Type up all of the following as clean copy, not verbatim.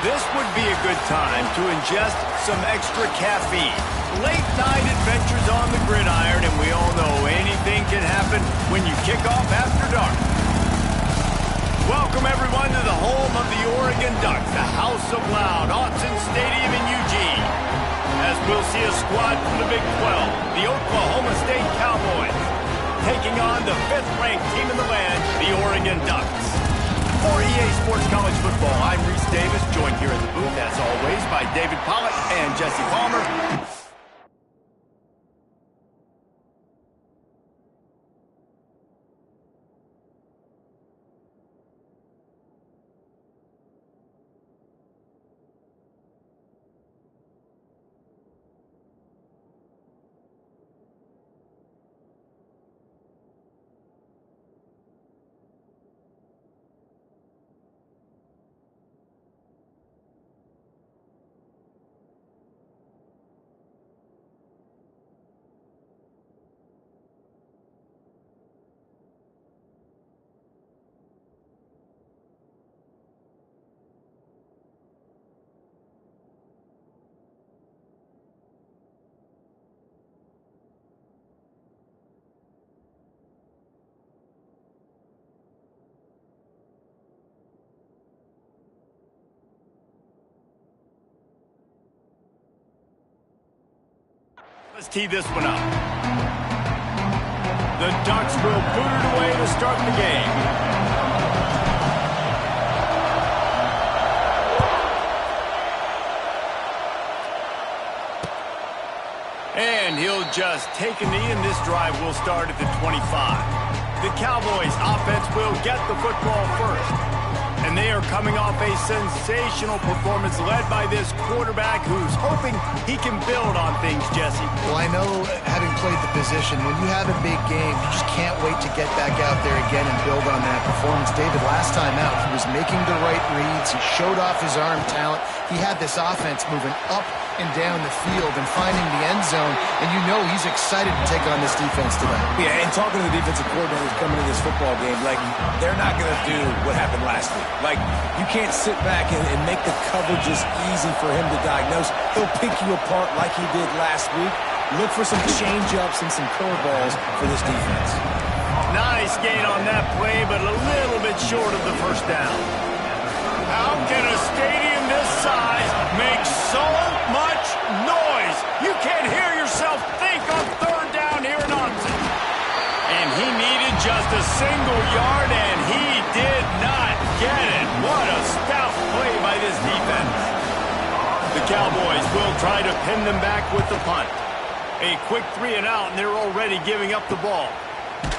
This would be a good time to ingest some extra caffeine. Late night adventures on the gridiron, and we all know anything can happen when you kick off after dark. Welcome everyone to the home of the Oregon Ducks, the House of Loud, Autzen Stadium in Eugene. As we'll see a squad from the Big 12, the Oklahoma State Cowboys, taking on the 5th-ranked team in the land, the Oregon Ducks. For EA Sports College Football, I'm Reese Davis, joined here at the booth, as always, by David Pollack and Jesse Palmer. Let's tee this one up. The Ducks will boot it away to start the game. And he'll just take a knee, and this drive will start at the 25. The Cowboys offense will get the football first. And they are coming off a sensational performance led by this quarterback who's hoping he can build on things, Jesse. Well, I know, having played the position, when you have a big game, you just can't wait to get back out there again and build on that performance. David, last time out, he was making the right reads. He showed off his arm talent. He had this offense moving up and down the field and finding the end zone, and you know he's excited to take on this defense today. Yeah, and talking to the defensive coordinators coming to this football game, like, they're not going to do what happened last week. Like, you can't sit back and make the coverages easy for him to diagnose. He'll pick you apart like he did last week. Look for some change-ups and some curveballs for this defense. Nice gain on that play, but a little bit short of the first down. How can a stadium this size make so much noise? You can't hear yourself think on third down here in Autzen. And he needed just a single yard, and he did not get it. What a stout play by this defense. The Cowboys will try to pin them back with the punt. A quick 3 and out, and they're already giving up the ball.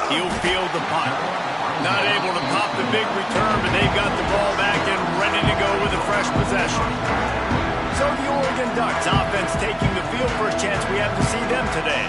He'll field the punt. Not able to pop the big return, but they've got the ball back and ready to go with a fresh possession. So the Oregon Ducks offense taking the field for a chance. We have to see them today.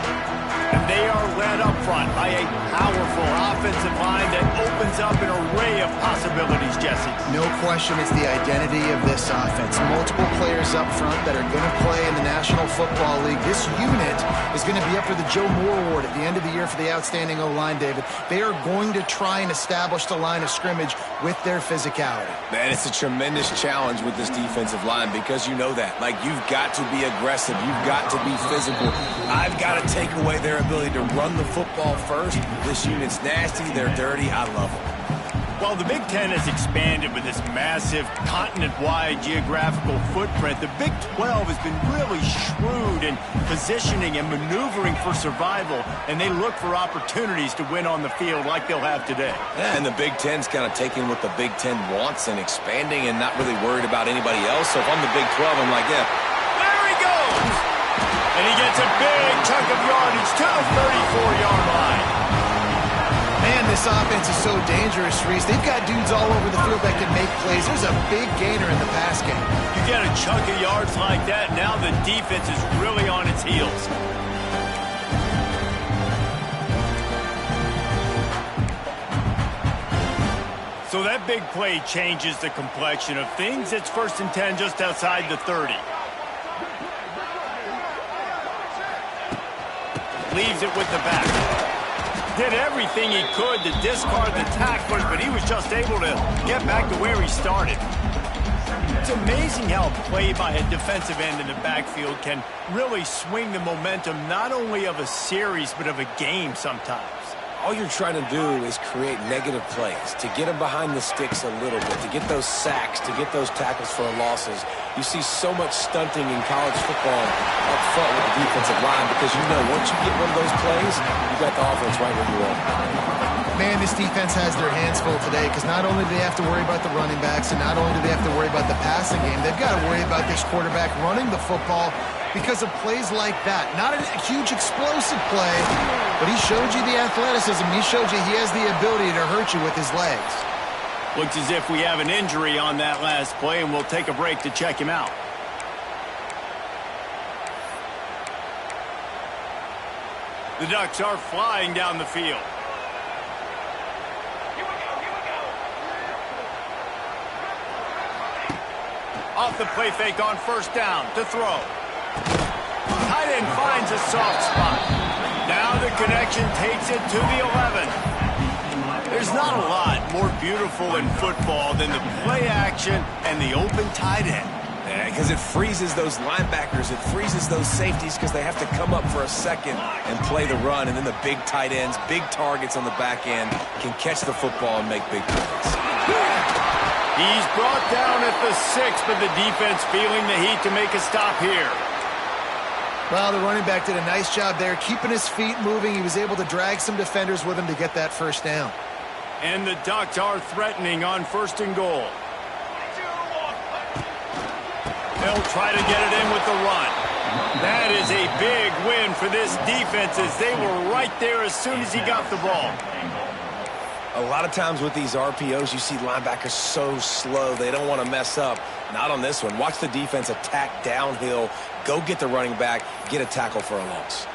And they are led up front by a powerful offensive line that opens up an array of possibilities, Jesse. No question it's the identity of this offense. Multiple players up front that are going to play in the National Football League. This unit is going to be up for the Joe Moore Award at the end of the year for the outstanding O-line, David. They are going to try and establish the line of scrimmage with their physicality. Man, it's a tremendous challenge with this defensive line because you know that. Like, you've got to be aggressive. You've got to be physical. I've got to take away their ability to run the football first. This unit's nasty. They're dirty. I love them. While the Big Ten has expanded with this massive continent-wide geographical footprint, the Big 12 has been really shrewd in positioning and maneuvering for survival, and they look for opportunities to win on the field like they'll have today. Yeah, and the Big Ten's kind of taking what the Big Ten wants and expanding and not really worried about anybody else. So if I'm the Big 12, I'm like, yeah. There he goes! And he gets a big chunk of yardage to the 34-yard line. Man, this offense is so dangerous, Reese. They've got dudes all over the field that can make plays. There's a big gainer in the pass game. You get a chunk of yards like that, now the defense is really on its heels. So that big play changes the complexion of things. It's 1st and 10 just outside the 30. Leaves it with the back. Did everything he could to discard the tacklers, but he was just able to get back to where he started. It's amazing how a play by a defensive end in the backfield can really swing the momentum not only of a series but of a game sometimes. All you're trying to do is create negative plays, to get them behind the sticks a little bit, to get those sacks, to get those tackles for losses. You see so much stunting in college football up front with the defensive line because you know once you get one of those plays, you got the offense right where you want. Man, this defense has their hands full today because not only do they have to worry about the running backs and not only do they have to worry about the passing game, they've got to worry about this quarterback running the football because of plays like that. Not a huge explosive play, but he showed you the athleticism. He showed you he has the ability to hurt you with his legs. Looks as if we have an injury on that last play, and we'll take a break to check him out. The Ducks are flying down the field. Off the play fake on first down to throw. Tight end finds a soft spot. Now the connection takes it to the 11. There's not a lot more beautiful in football than the play action and the open tight end. Because it freezes those linebackers, it freezes those safeties because they have to come up for a second and play the run, and then the big tight ends, big targets on the back end can catch the football and make big plays. He's brought down at the 6, but the defense feeling the heat to make a stop here. Well, the running back did a nice job there, keeping his feet moving. He was able to drag some defenders with him to get that first down. And the Ducks are threatening on first and goal. They'll try to get it in with the run. That is a big win for this defense as they were right there as soon as he got the ball. A lot of times with these RPOs, you see linebackers so slow, they don't want to mess up. Not on this one. Watch the defense attack downhill, go get the running back, get a tackle for a loss.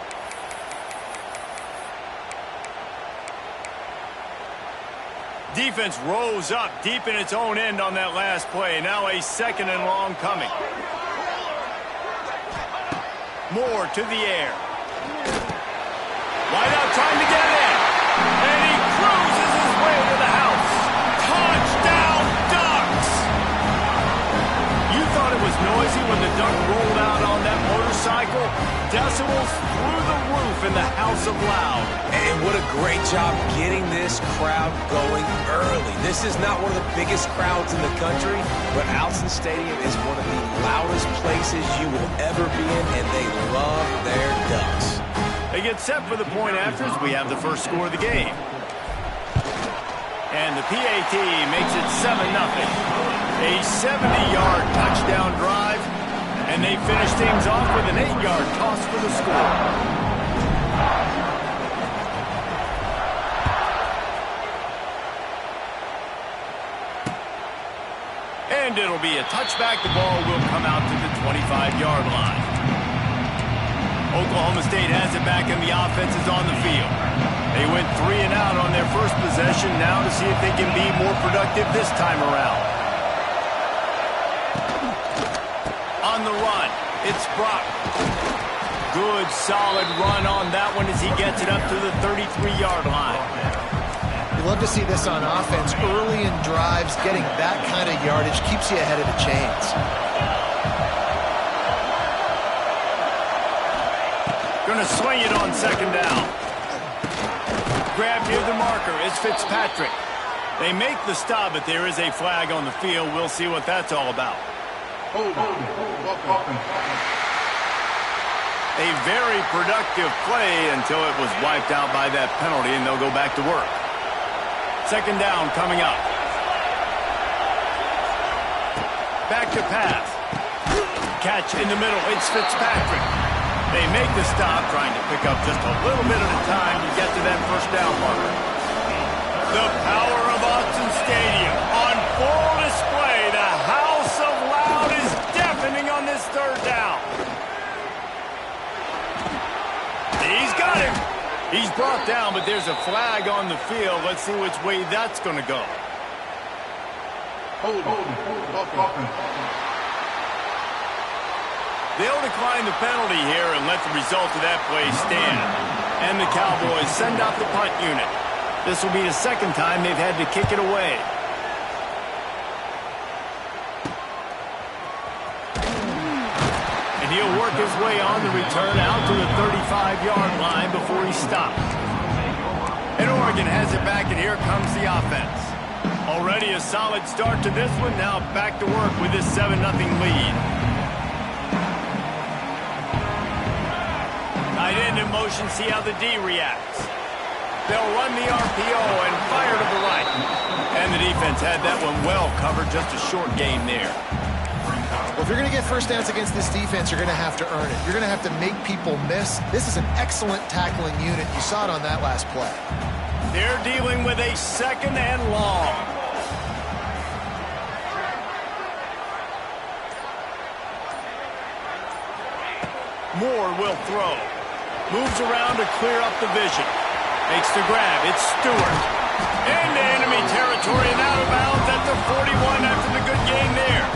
Defense rose up deep in its own end on that last play. Now a second and long coming. Moore to the air. Wide out trying to get in. And he cruises his way to the house. Touchdown, Ducks! You thought it was noisy when the Duck rolled out on that motorcycle? Decibels through the roof in the House of Loud. And what a great job getting this crowd going early. This is not one of the biggest crowds in the country, but Alson Stadium is one of the loudest places you will ever be in, and they love their Ducks. They get set for the point after as we have the first score of the game. And the PAT makes it 7-0. A 70-yard touchdown drive, and they finish things off with an 8-yard toss for the score. And it'll be a touchback. The ball will come out to the 25-yard line. Oklahoma State has it back, and the offense is on the field. They went 3 and out on their first possession, now to see if they can be more productive this time around. On the run, it's Brock. Good, solid run on that one as he gets it up to the 33-yard line. You love to see this on offense. Early in drives, getting that kind of yardage keeps you ahead of the chains. Going to swing it on second down. Grab near the marker. It's Fitzpatrick. They make the stop, but there is a flag on the field. We'll see what that's all about. A very productive play until it was wiped out by that penalty, and they'll go back to work. Second down coming up. Back to pass. Catch in the middle. It's Fitzpatrick. They make the stop, trying to pick up just a little bit at a time to get to that first down marker. The power of Autzen Stadium on full display. The House of Loud is deafening on this third down. He's got him. He's brought down, but there's a flag on the field. Let's see which way that's going to go. They'll decline the penalty here and let the result of that play stand. And the Cowboys send out the punt unit. This will be the second time they've had to kick it away. work his way on the return out to the 35-yard line before he stopped. And Oregon has it back, and here comes the offense. Already a solid start to this one. Now back to work with this 7-0 lead. Tight end in motion, see how the D reacts. They'll run the RPO and fire to the right. And the defense had that one well covered, just a short game there. Well, if you're going to get first downs against this defense, you're going to have to earn it. You're going to have to make people miss. This is an excellent tackling unit. You saw it on that last play. They're dealing with a 2nd and long. Moore will throw. Moves around to clear up the vision. Makes the grab. It's Stewart. Into enemy territory and out of bounds at the 41 after the good gain there.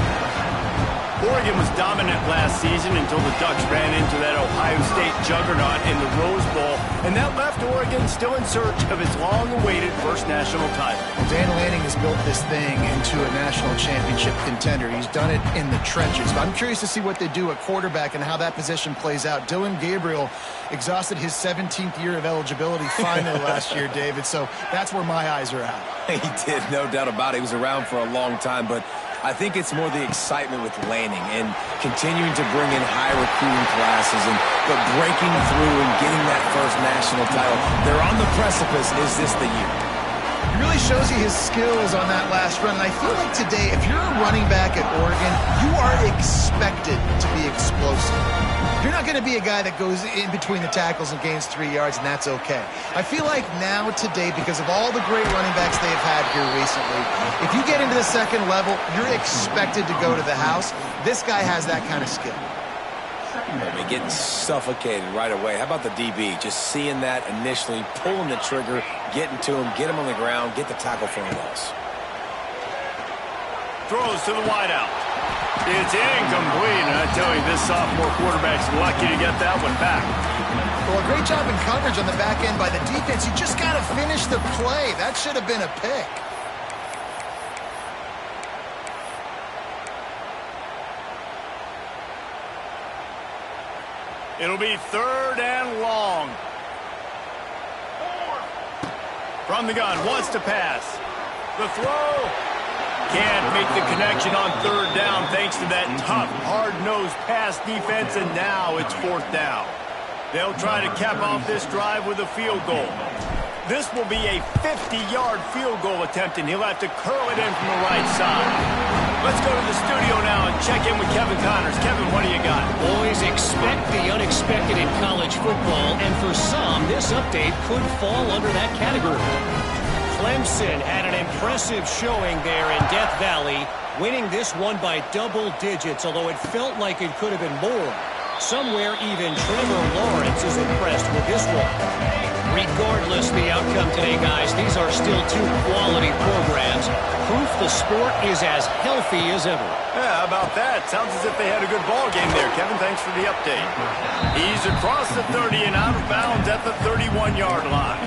Oregon was dominant last season until the Ducks ran into that Ohio State juggernaut in the Rose Bowl, and that left Oregon still in search of its long-awaited first national title. Well, Dan Lanning has built this thing into a national championship contender. He's done it in the trenches. But I'm curious to see what they do at quarterback and how that position plays out. Dylan Gabriel exhausted his 17th year of eligibility finally last year, David, so that's where my eyes are at. He did, no doubt about it. He was around for a long time, but I think it's more the excitement with Lanning and continuing to bring in high recruiting classes, but breaking through and getting that first national title. They're on the precipice. Is this the year? It really shows you his skills on that last run. And I feel like today, if you're a running back at Oregon, you are expected to be explosive. You're not going to be a guy that goes in between the tackles and gains 3 yards, and that's okay. I feel like now today, because of all the great running backs they've had here recently, if you get into the second level, you're expected to go to the house. This guy has that kind of skill. I mean, getting suffocated right away. How about the DB? Just seeing that initially, pulling the trigger, getting to him, get him on the ground, get the tackle for a loss. Throws to the wideout. It's incomplete, and I tell you, this sophomore quarterback's lucky to get that one back. Well, a great job in coverage on the back end by the defense. You just got to finish the play. That should have been a pick. It'll be 3rd and long. From the gun, wants to pass. The throw. Can't make the connection on 3rd down thanks to that tough, hard-nosed pass defense, and now it's 4th down. They'll try to cap off this drive with a field goal. This will be a 50-yard field goal attempt, and he'll have to curl it in from the right side. Let's go to the studio now and check in with Kevin Connors. Kevin, what do you got? Always expect the unexpected in college football, and for some, this update could fall under that category. Clemson had an impressive showing there in Death Valley, winning this one by double digits, although it felt like it could have been more. Somewhere even Trevor Lawrence is impressed with this one. Regardless the outcome today, guys, these are still two quality programs. Proof the sport is as healthy as ever. Yeah, how about that? Sounds as if they had a good ball game there. Kevin, thanks for the update. He's across the 30 and out of bounds at the 31-yard line.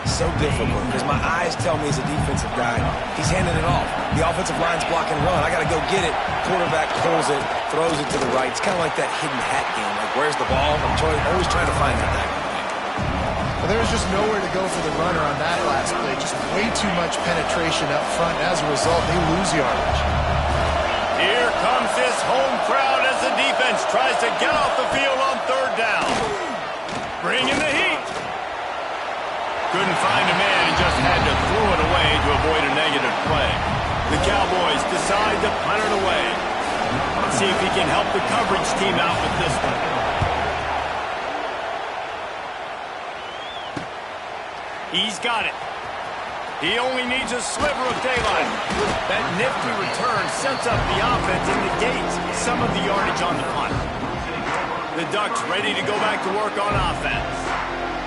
So difficult because my eyes tell me as a defensive guy, he's handing it off. The offensive line's blocking run. I got to go get it. Quarterback pulls it, throws it to the right. It's kind of like that hidden hat game. Like, where's the ball? I'm always trying to find that back. Well, there was just nowhere to go for the runner on that last play. Just way too much penetration up front. As a result, they lose yardage. Here comes this home crowd as the defense tries to get off the field on 3rd down. Bringing the heat. Couldn't find a man and just had to throw it away to avoid a negative play. The Cowboys decide to punt it away. Let's see if he can help the coverage team out with this one. He's got it. He only needs a sliver of daylight. That nifty return sets up the offense and negates some of the yardage on the punt. The Ducks ready to go back to work on offense.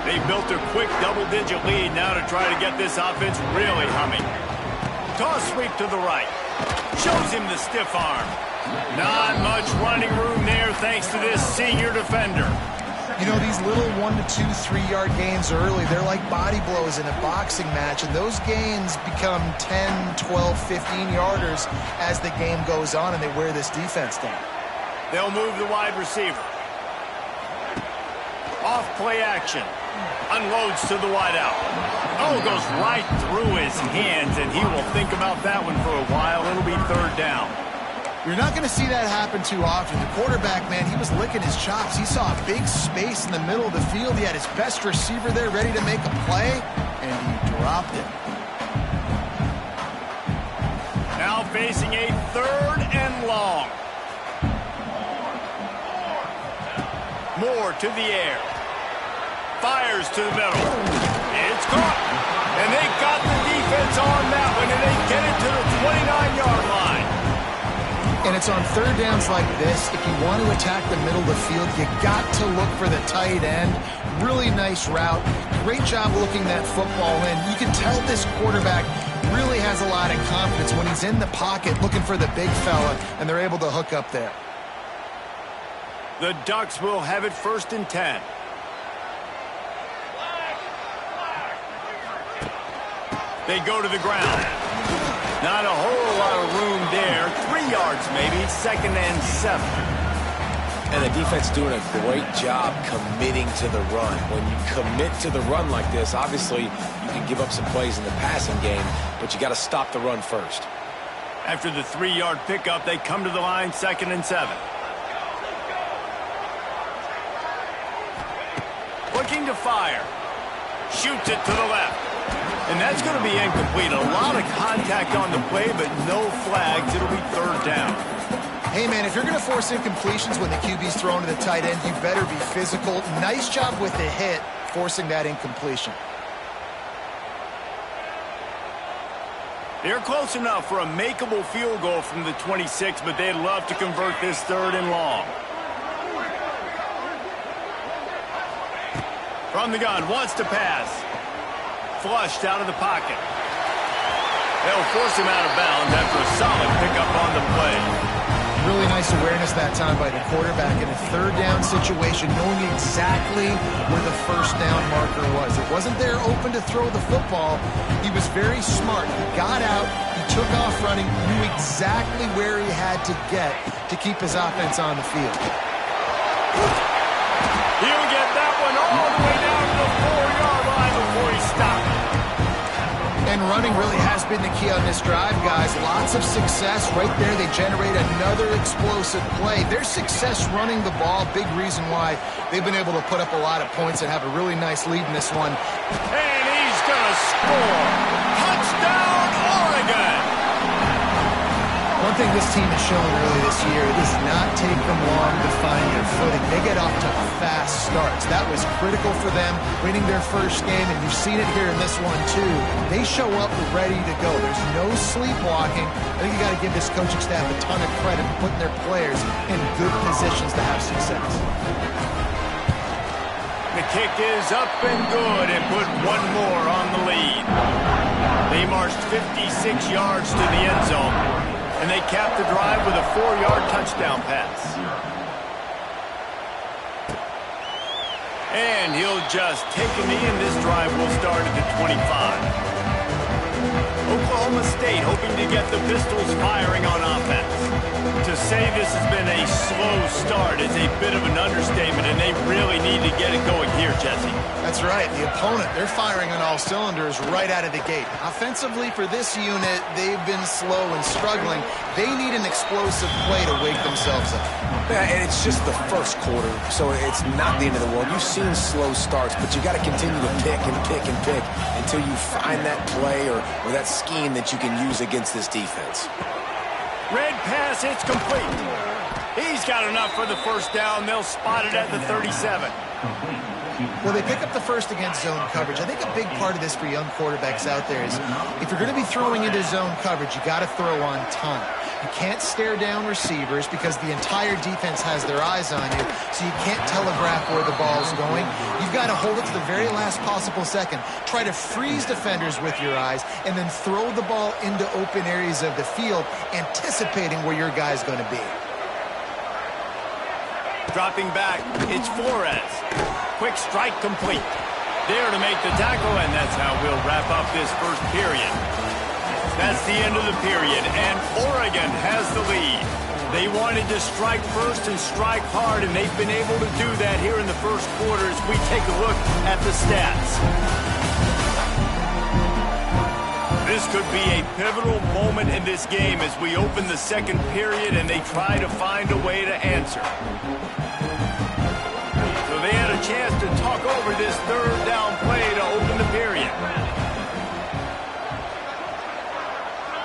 They built a quick double-digit lead now to try to get this offense really humming. Toss sweep to the right. Shows him the stiff arm. Not much running room there thanks to this senior defender. You know, these little 1 to 2, 3-yard gains early, they're like body blows in a boxing match, and those gains become 10, 12, 15-yarders as the game goes on, and they wear this defense down. They'll move the wide receiver. Off play action. Unloads to the wide out. Oh, goes right through his hands, and he will think about that one for a while. It'll be third down. You're not going to see that happen too often. The quarterback, man, he was licking his chops. He saw a big space in the middle of the field. He had his best receiver there ready to make a play, and he dropped it. Now facing a third and long. Moore to the air. Fires to the middle. It's caught. And they got the defense on that one, and they get it to the 29-yard line. And it's on third downs like this. If you want to attack the middle of the field, you got to look for the tight end. Really nice route. Great job looking that football in. You can tell this quarterback really has a lot of confidence when he's in the pocket looking for the big fella, and they're able to hook up there. The Ducks will have it 1st and 10. They go to the ground. Not a whole lot of room there. 3 yards maybe. 2nd and 7. And the defense doing a great job committing to the run. When you commit to the run like this, obviously you can give up some plays in the passing game, but you got to stop the run first. After the 3-yard pickup, they come to the line, 2nd and 7. Looking to fire. Shoots it to the left. And that's going to be incomplete. A lot of contact on the play, but no flags. It'll be third down. Hey, man, if you're going to force incompletions when the QB's thrown to the tight end, you better be physical. Nice job with the hit, forcing that incompletion. They're close enough for a makeable field goal from the 26, but they'd love to convert this 3rd and long. From the gun, wants to pass. Flushed out of the pocket. They'll force him out of bounds after a solid pickup on the play. Really nice awareness that time by the quarterback in a 3rd down situation, knowing exactly where the 1st down marker was. It wasn't there open to throw the football. He was very smart. He got out, he took off running, knew exactly where he had to get to keep his offense on the field. He'll get that one all the way down to the 4-yard line before he stopped. And running really has been the key on this drive, guys. Lots of success right there. They generate another explosive play. Their success running the ball, big reason why they've been able to put up a lot of points and have a really nice lead in this one. And he's going to score. Touchdown, Oregon! One thing this team has shown early this year, it does not take them long to find their footing. They get off to fast starts. That was critical for them, winning their first game, and you've seen it here in this one too. They show up ready to go. There's no sleepwalking. I think you got to give this coaching staff a ton of credit for putting their players in good positions to have success. The kick is up and good and put one more on the lead. They marched 56 yards to the end zone. And they capped the drive with a 4-yard touchdown pass. And he'll just take a knee, and this drive will start at the 25. Oklahoma State hoping to get the Pistols firing on offense. To say this has been a slow start is a bit of an understatement, and they really need to get it going here, Jesse. That's right. The opponent, they're firing on all cylinders right out of the gate. Offensively, for this unit, they've been slow and struggling. They need an explosive play to wake themselves up. Yeah, and it's just the first quarter, so it's not the end of the world. You've seen slow starts, but you got to continue to pick and pick and pick until you find that play or that scheme that you can use against this defense. Red pass, it's complete. He's got enough for the first down. They'll spot it at the 37. Well, they pick up the first against zone coverage. I think a big part of this for young quarterbacks out there is if you're going to be throwing into zone coverage, you got to throw on time. You can't stare down receivers because the entire defense has their eyes on you, so you can't telegraph where the ball's going. You've got to hold it to the very last possible second. Try to freeze defenders with your eyes and then throw the ball into open areas of the field, anticipating where your guy's going to be. Dropping back, it's Flores. Quick strike complete. There to make the tackle, and that's how we'll wrap up this first period. That's the end of the period, and Oregon has the lead. They wanted to strike first and strike hard, and they've been able to do that here in the first quarter as we take a look at the stats. This could be a pivotal moment in this game as we open the second period and they try to find a way to answer. So they had a chance to talk over this third down play to open the period.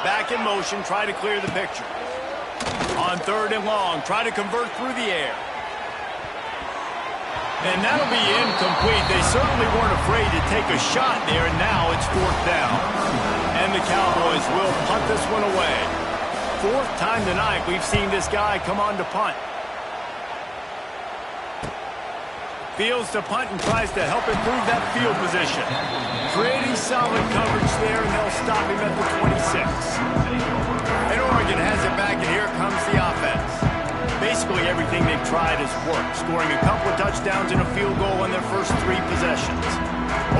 Back in motion, try to clear the picture. On third and long, try to convert through the air. And that'll be incomplete. They certainly weren't afraid to take a shot there, and now it's fourth down. And the Cowboys will punt this one away. Fourth time tonight we've seen this guy come on to punt. Fields to punt and tries to help improve that field position. Creating solid coverage there, and they'll stop him at the 26. And Oregon has it back, and here comes the offense. Basically everything they've tried has worked, scoring a couple of touchdowns and a field goal on their first 3 possessions.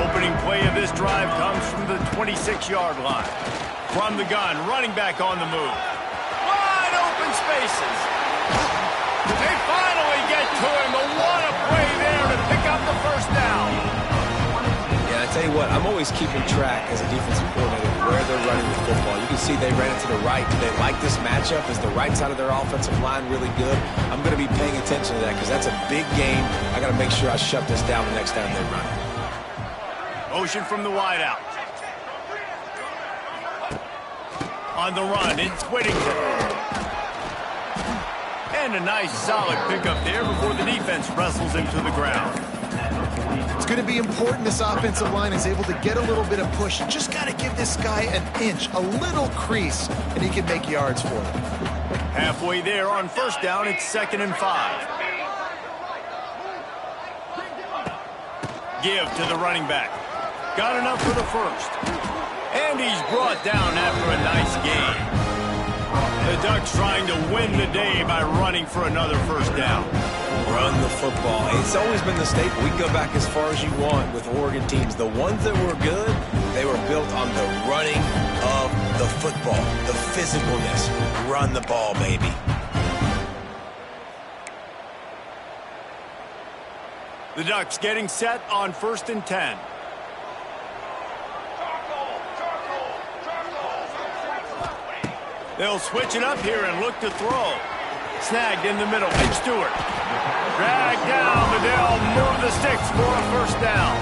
Opening play of this drive comes from the 26-yard line. From the gun, running back on the move. Wide open spaces. They finally get to him, but what a play there to pick up the first down. Yeah, I tell you what, I'm always keeping track as a defensive coordinator where they're running the football. You can see they ran it to the right. Do they like this matchup? Is the right side of their offensive line really good? I'm going to be paying attention to that because that's a big game. I got to make sure I shut this down the next time they run it. Motion from the wideout. On the run, it's Whittington. And a nice solid pickup there before the defense wrestles him to the ground. It's going to be important this offensive line is able to get a little bit of push. You just got to give this guy an inch, a little crease, and he can make yards for it. Halfway there on first down, it's 2nd and 5. Give to the running back. Got enough for the first. And he's brought down after a nice gain. The Ducks trying to win the day by running for another first down. Run the football. It's always been the staple. We can go back as far as you want with Oregon teams. The ones that were good, they were built on the running of the football, the physicalness. Run the ball, baby. The Ducks getting set on 1st and 10. They'll switch it up here and look to throw. Snagged in the middle. Big Stewart. Dragged down, but they'll move the sticks for a first down.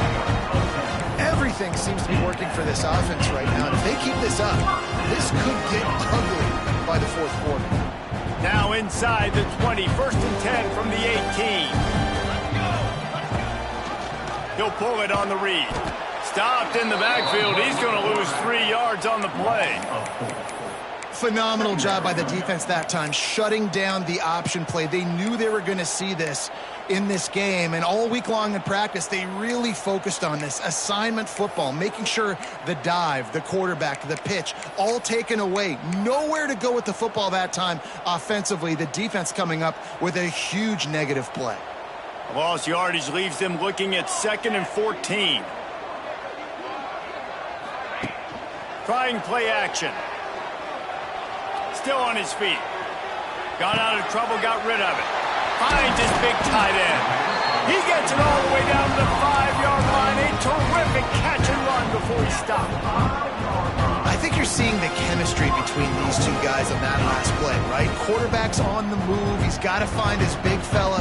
Everything seems to be working for this offense right now. And if they keep this up, this could get ugly by the fourth quarter. Now inside the 20. 1st and 10 from the 18. He'll pull it on the read. Stopped in the backfield. He's going to lose 3 yards on the play. Phenomenal job by the defense that time, shutting down the option play. They knew they were going to see this in this game, and all week long in practice, they really focused on this assignment football, making sure the dive, the quarterback, the pitch, all taken away. Nowhere to go with the football that time offensively. The defense coming up with a huge negative play. Lost yardage leaves them looking at 2nd and 14. Trying play action. Still on his feet. Got out of trouble, got rid of it. Finds his big tight end. He gets it all the way down to the 5-yard line. A terrific catch and run before he stopped. I think you're seeing the chemistry between these two guys on that last play, right? Quarterback's on the move. He's got to find his big fella.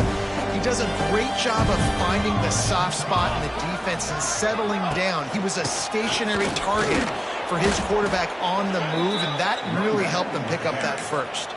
He does a great job of finding the soft spot in the defense and settling down. He was a stationary target for his quarterback on the move, and that really helped them pick up that first.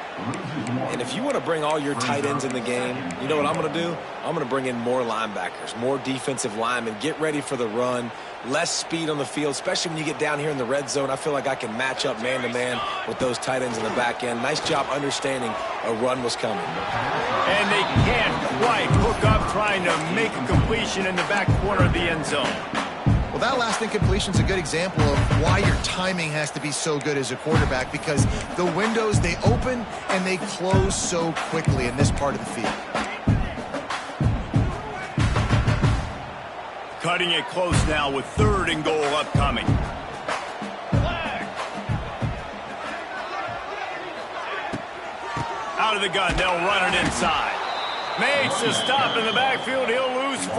And if you want to bring all your tight ends in the game, you know what I'm going to do? I'm going to bring in more linebackers, more defensive linemen, get ready for the run, less speed on the field, especially when you get down here in the red zone. I feel like I can match up man-to-man with those tight ends in the back end. Nice job understanding a run was coming. And they can't quite hook up trying to make a completion in the back corner of the end zone. Well, that last incompletion is a good example of why your timing has to be so good as a quarterback, because the windows, they open and they close so quickly in this part of the field. Cutting it close now with 3rd and goal upcoming. Out of the gun, they'll run it inside. Makes a stop in the backfield, he'll lose 4.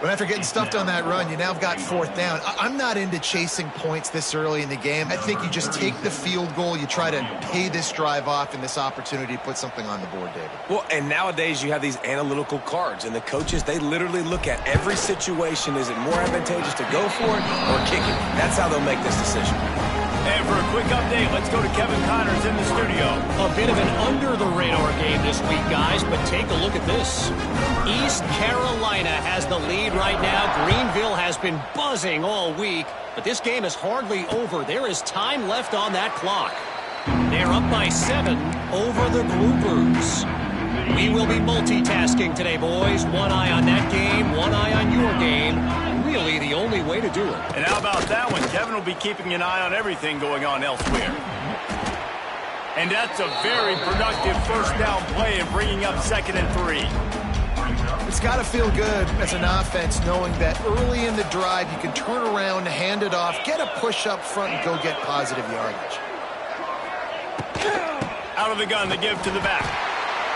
But after getting stuffed on that run, you now have got 4th down. I'm not into chasing points this early in the game. I think you just take the field goal. You try to pay this drive off and this opportunity to put something on the board, David. Well, and nowadays you have these analytical cards, and the coaches, they literally look at every situation. Is it more advantageous to go for it or kick it? That's how they'll make this decision. And for a quick update, let's go to Kevin Connors in the studio. A bit of an under-the-radar game this week, guys, but take a look at this. East Carolina has the lead right now. Greenville has been buzzing all week, but this game is hardly over. There is time left on that clock. They're up by 7 over the Groupers. We will be multitasking today, boys. One eye on that game, one eye on your game. Really the only way to do it. And how about that one? Kevin will be keeping an eye on everything going on elsewhere. And that's a very productive first down play and bringing up 2nd and 3. It's got to feel good as an offense knowing that early in the drive you can turn around, hand it off, get a push up front, and go get positive yardage. Out of the gun, the give to the back.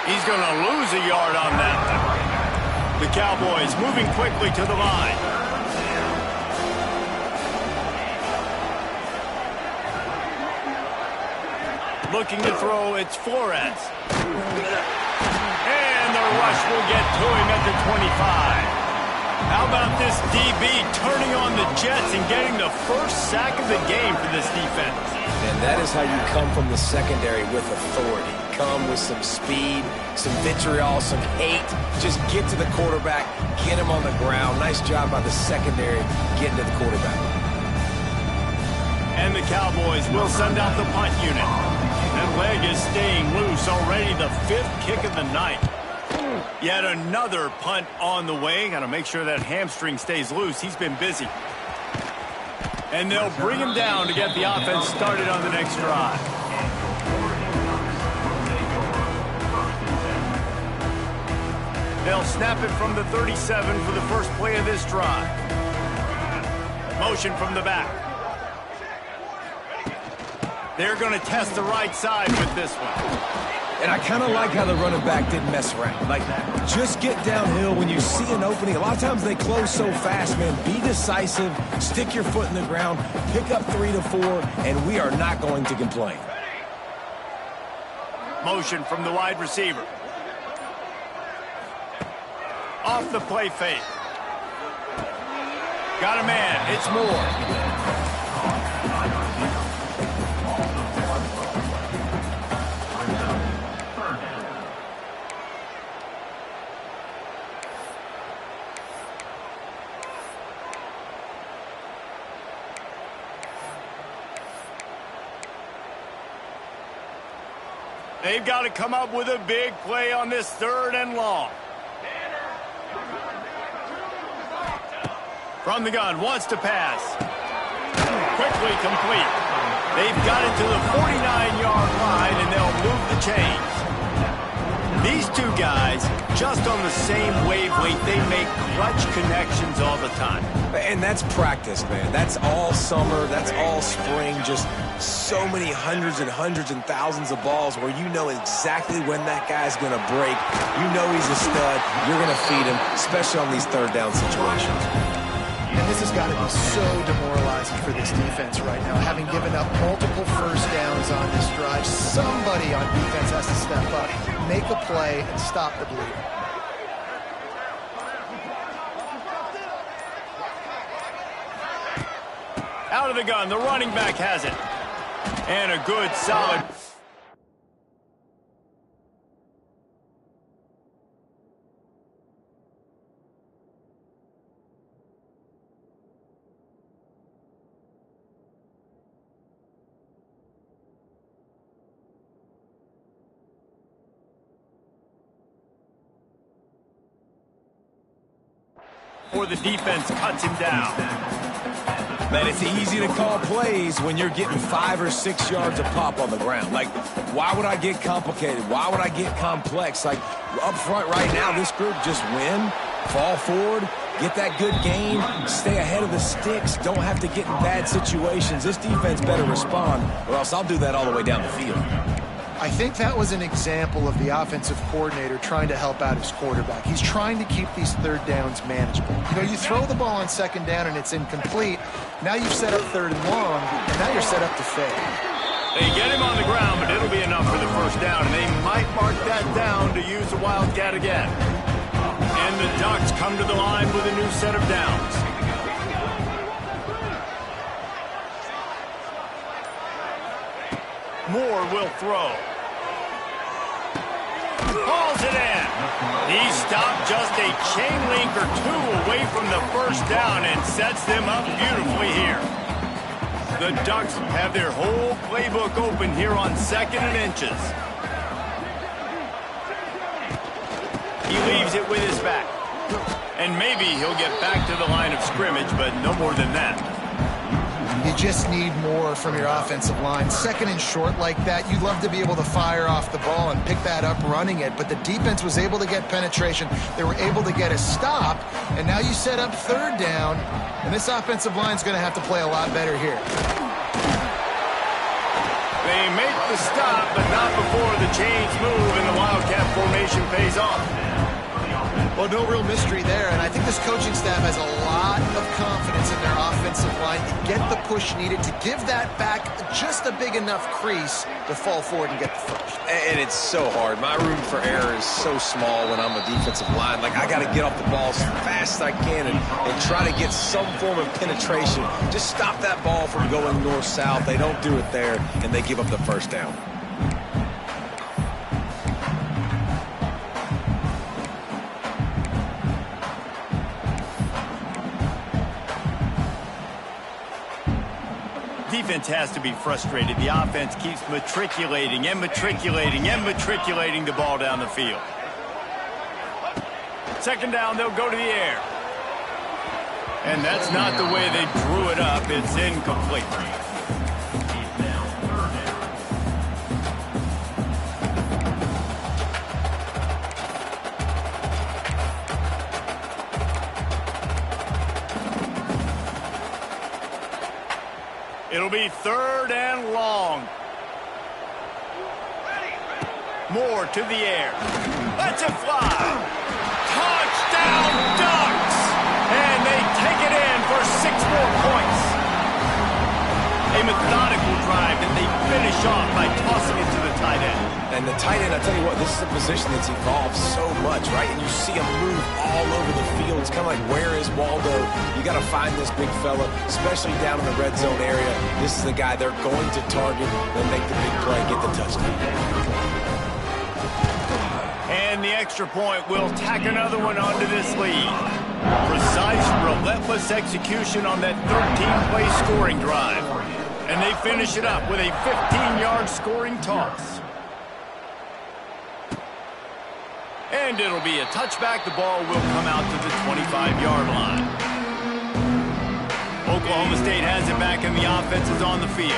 He's going to lose a yard on that one. The Cowboys moving quickly to the line. Looking to throw, it's Flores. And the rush will get to him at the 25. How about this DB turning on the Jets and getting the first sack of the game for this defense? And that is how you come from the secondary with authority. Come with some speed, some vitriol, some hate. Just get to the quarterback, get him on the ground. Nice job by the secondary getting to the quarterback. And the Cowboys will send out the punt unit. That leg is staying loose, already the 5th kick of the night. Yet another punt on the way. Got to make sure that hamstring stays loose. He's been busy. And they'll bring him down to get the offense started on the next drive. They'll snap it from the 37 for the first play of this drive. Motion from the back. They're going to test the right side with this one. And I kind of like how the running back didn't mess around. Like, just get downhill when you see an opening. A lot of times they close so fast, man. Be decisive, stick your foot in the ground, pick up 3 to 4, and we are not going to complain. Motion from the wide receiver. Off the play fake. Got a man. It's Moore. They've got to come up with a big play on this 3rd and long. From the gun, wants to pass. Quickly complete. They've got it to the 49-yard line, and they'll move the chains. These two guys, just on the same wavelength, they make clutch connections all the time. And that's practice, man. That's all summer. That's all spring. Just so many hundreds and thousands of balls where you know exactly when that guy's going to break. You know he's a stud. You're going to feed him, especially on these 3rd down situations. And this has got to be so demoralizing for this defense right now. Having given up multiple first downs on this drive, somebody on defense has to step up, make a play, and stop the bleeding. Out of the gun, the running back has it. And a good, solid... or the defense cuts him down. Man, it's easy to call plays when you're getting 5 or 6 yards a pop on the ground. Like, why would I get complicated? Why would I get complex? Like, up front right now, this group just win, fall forward, get that good gain, stay ahead of the sticks, don't have to get in bad situations. This defense better respond, or else I'll do that all the way down the field. I think that was an example of the offensive coordinator trying to help out his quarterback. He's trying to keep these third downs manageable. You know, you throw the ball on second down and it's incomplete. Now you've set up third and long, and now you're set up to fail. They get him on the ground, but it'll be enough for the first down, and they might mark that down to use the Wildcat again. And the Ducks come to the line with a new set of downs. Moore will throw. Hauls it in. He stopped just a chain link or two away from the first down and sets them up beautifully here. The Ducks have their whole playbook open here on 2nd and inches. He leaves it with his back. And maybe he'll get back to the line of scrimmage, but no more than that. You just need more from your offensive line. 2nd and short like that, you'd love to be able to fire off the ball and pick that up running it, but the defense was able to get penetration. They were able to get a stop, and now you set up third down, and this offensive line's going to have to play a lot better here. They make the stop, but not before the chains move and the Wildcat formation pays off. Well, no real mystery there, and I think this coaching staff has a lot of confidence in their offensive line to get the push needed, to give that back just a big enough crease to fall forward and get the first. And it's so hard. My room for error is so small when I'm a defensive line. Like, I got to get off the ball as fast as I can and try to get some form of penetration. Just stop that ball from going north-south. They don't do it there, and they give up the first down. Defense has to be frustrated. The offense keeps matriculating and matriculating and matriculating the ball down the field. 2nd down, they'll go to the air. And that's not the way they drew it up. It's incomplete. It'll be 3rd and long. Moore to the air. Lets it fly. Touchdown, Ducks! And they take it in for 6 more points. A methodical drive that they finish off by tossing it to the tight end. And the tight end, I tell you what, this is a position that's evolved so much, right? And you see him move all over the field. It's kind of like, where is Waldo? You got to find this big fella, especially down in the red zone area. This is the guy they're going to target. They'll make the big play, get the touchdown. And the extra point will tack another one onto this lead. Precise, relentless execution on that 13-play scoring drive. And they finish it up with a 15-yard scoring toss. And it'll be a touchback. The ball will come out to the 25-yard line. Oklahoma State has it back, and the offense is on the field.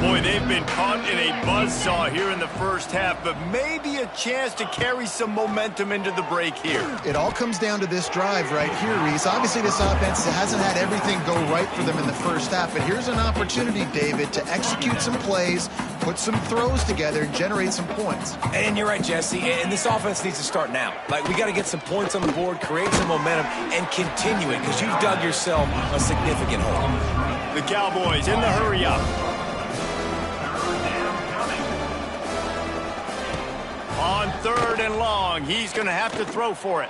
Boy, they've been caught in a buzzsaw here in the first half, but maybe a chance to carry some momentum into the break here. It all comes down to this drive right here, Reese. Obviously, this offense hasn't had everything go right for them in the first half, but here's an opportunity, David, to execute some plays, put some throws together, and generate some points. And you're right, Jesse, and this offense needs to start now. Like, we got to get some points on the board, create some momentum, and continue it, because you've dug yourself a significant hole. The Cowboys in the hurry-up. On 3rd and long, he's going to have to throw for it.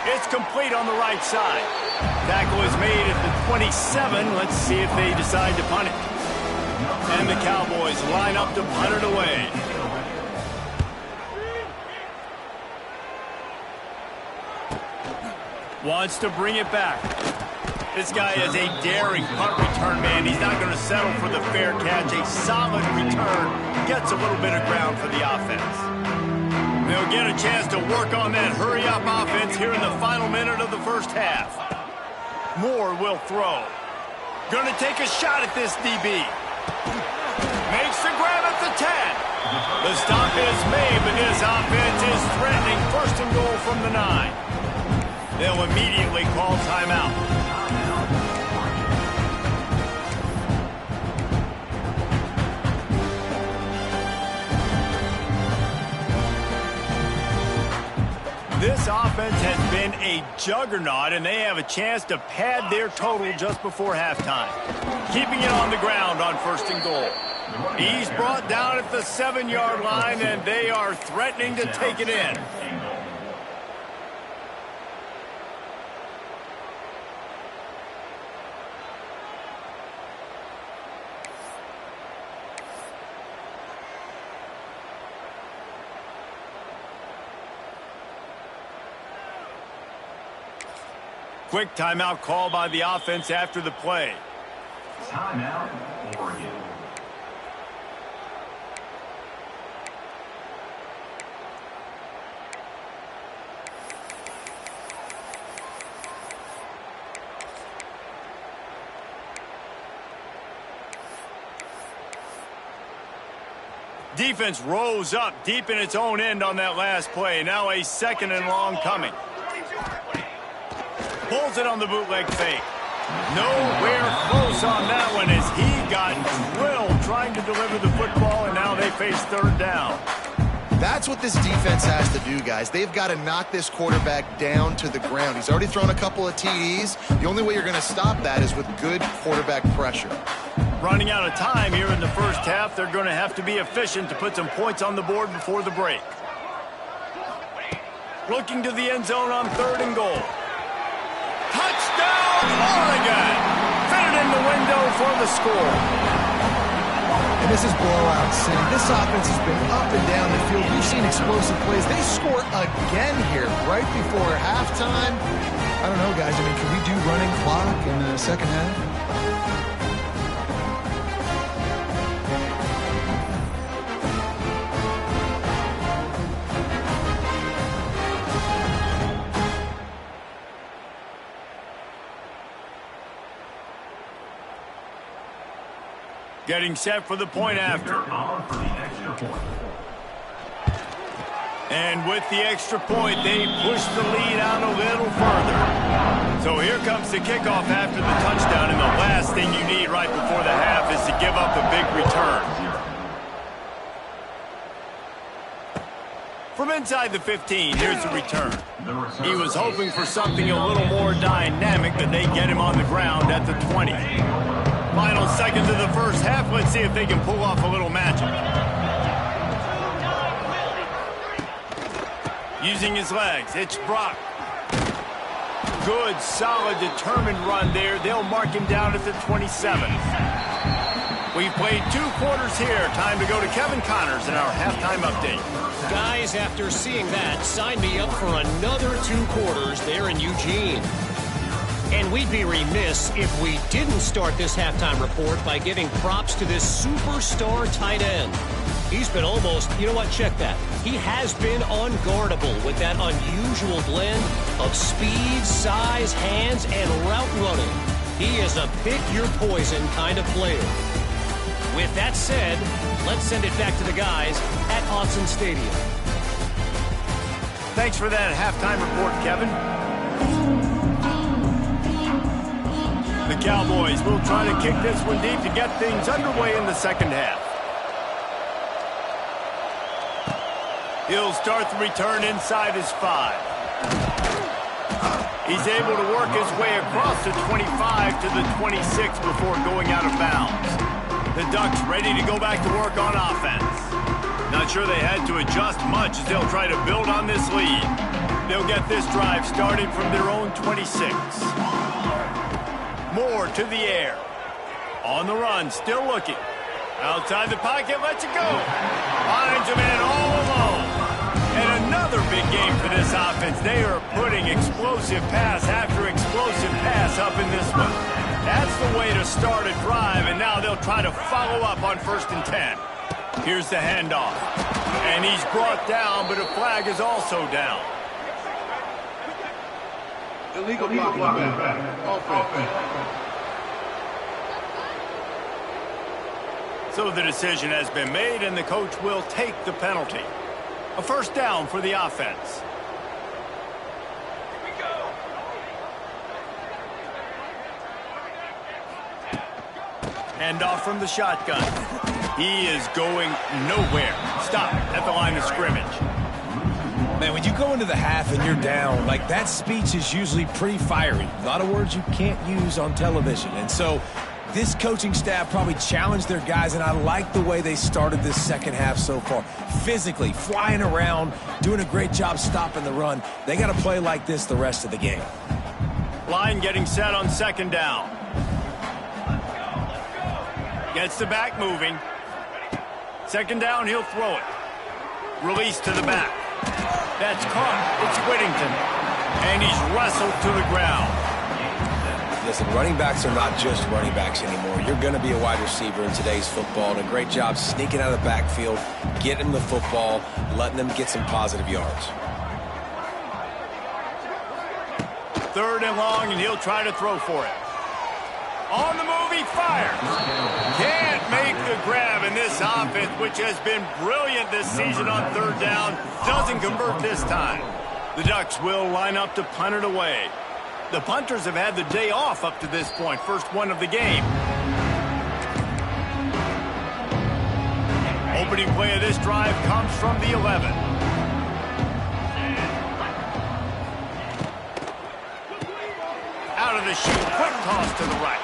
It's complete on the right side. Tackle is made at the 27. Let's see if they decide to punt it. And the Cowboys line up to punt it away. Wants to bring it back. This guy is a daring punt return man. He's not going to settle for the fair catch. A solid return gets a little bit of ground for the offense. They'll get a chance to work on that hurry-up offense here in the final minute of the first half. Moore will throw. Going to take a shot at this DB. Makes the grab at the 10. The stop is made, but this offense is threatening 1st and goal from the 9. They'll immediately call timeout. offense has been a juggernaut, and they have a chance to pad their total just before halftime. Keeping it on the ground on 1st and goal. He's brought down at the 7-yard line, and they are threatening to take it in. Quick timeout call by the offense after the play. Timeout, Oregon. Defense rose up deep in its own end on that last play. Now a 2nd and long coming. Pulls it on the bootleg fake. Nowhere close on that one as he got drilled trying to deliver the football, and now they face 3rd down. That's what this defense has to do, guys. They've got to knock this quarterback down to the ground. He's already thrown a couple of TDs. The only way you're going to stop that is with good quarterback pressure. Running out of time here in the first half, they're going to have to be efficient to put some points on the board before the break. Looking to the end zone on 3rd and goal. Touchdown, Oregon! Fitted in the window for the score. And this is blowout city. This offense has been up and down the field. We've seen explosive plays. They score again here right before halftime. I don't know, guys. I mean, can we do running clock in the second half? Getting set for the point after. And with the extra point, they push the lead out a little further. So here comes the kickoff after the touchdown, and the last thing you need right before the half is to give up a big return. From inside the 15, here's the return. He was hoping for something a little more dynamic, but they get him on the ground at the 20. Final seconds of the first half. Let's see if they can pull off a little magic. Using his legs, it's Brock. Good, solid, determined run there. They'll mark him down at the 27. We've played 2 quarters here. Time to go to Kevin Connors in our halftime update. Guys, after seeing that, sign me up for another 2 quarters there in Eugene. And we'd be remiss if we didn't start this halftime report by giving props to this superstar tight end. He's been almost, you know what, check that. He has been unguardable with that unusual blend of speed, size, hands, and route running. He is a pick-your-poison kind of player. With that said, let's send it back to the guys at Autzen Stadium. Thanks for that halftime report, Kevin. The Cowboys will try to kick this one deep to get things underway in the second half. He'll start the return inside his 5. He's able to work his way across the 25 to the 26 before going out of bounds. The Ducks ready to go back to work on offense. Not sure they had to adjust much as they'll try to build on this lead. They'll get this drive started from their own 26. Moore to the air. On the run, still looking. Outside the pocket, lets it go. Finds a man all alone. And another big game for this offense. They are putting explosive pass after explosive pass up in this one. That's the way to start a drive, and now they'll try to follow up on 1st and 10. Here's the handoff. And he's brought down, but a flag is also down. Illegal blocking back. Offense. So the decision has been made, and the coach will take the penalty. A 1st down for the offense. Here we go. Handoff from the shotgun. He is going nowhere. Stop at the line of scrimmage. Man, when you go into the half and you're down, like that speech is usually pretty fiery. A lot of words you can't use on television. And so this coaching staff probably challenged their guys, and I like the way they started this second half so far. Physically, flying around, doing a great job stopping the run. They got to play like this the rest of the game. Line getting set on second down. Gets the back moving. Second down, he'll throw it. Release to the back. That's caught. It's Whittington. And he's wrestled to the ground. Listen, running backs are not just running backs anymore. You're going to be a wide receiver in today's football. And a great job sneaking out of the backfield, getting the football, letting them get some positive yards. Third and long, and he'll try to throw for it. On the move, he fires. Can't make the grab, in this offense, which has been brilliant this season on third down, doesn't convert this time. The Ducks will line up to punt it away. The punters have had the day off up to this point, first one of the game. Opening play of this drive comes from the 11. Out of the chute, quick toss to the right.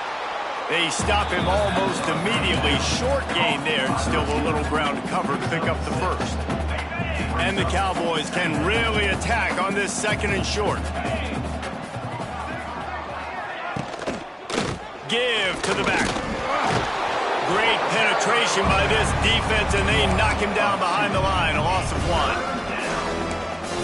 They stop him almost immediately. Short gain there, and still a little ground to cover to pick up the first. And the Cowboys can really attack on this second and short. Give to the back. Great penetration by this defense, and they knock him down behind the line. A loss of 1.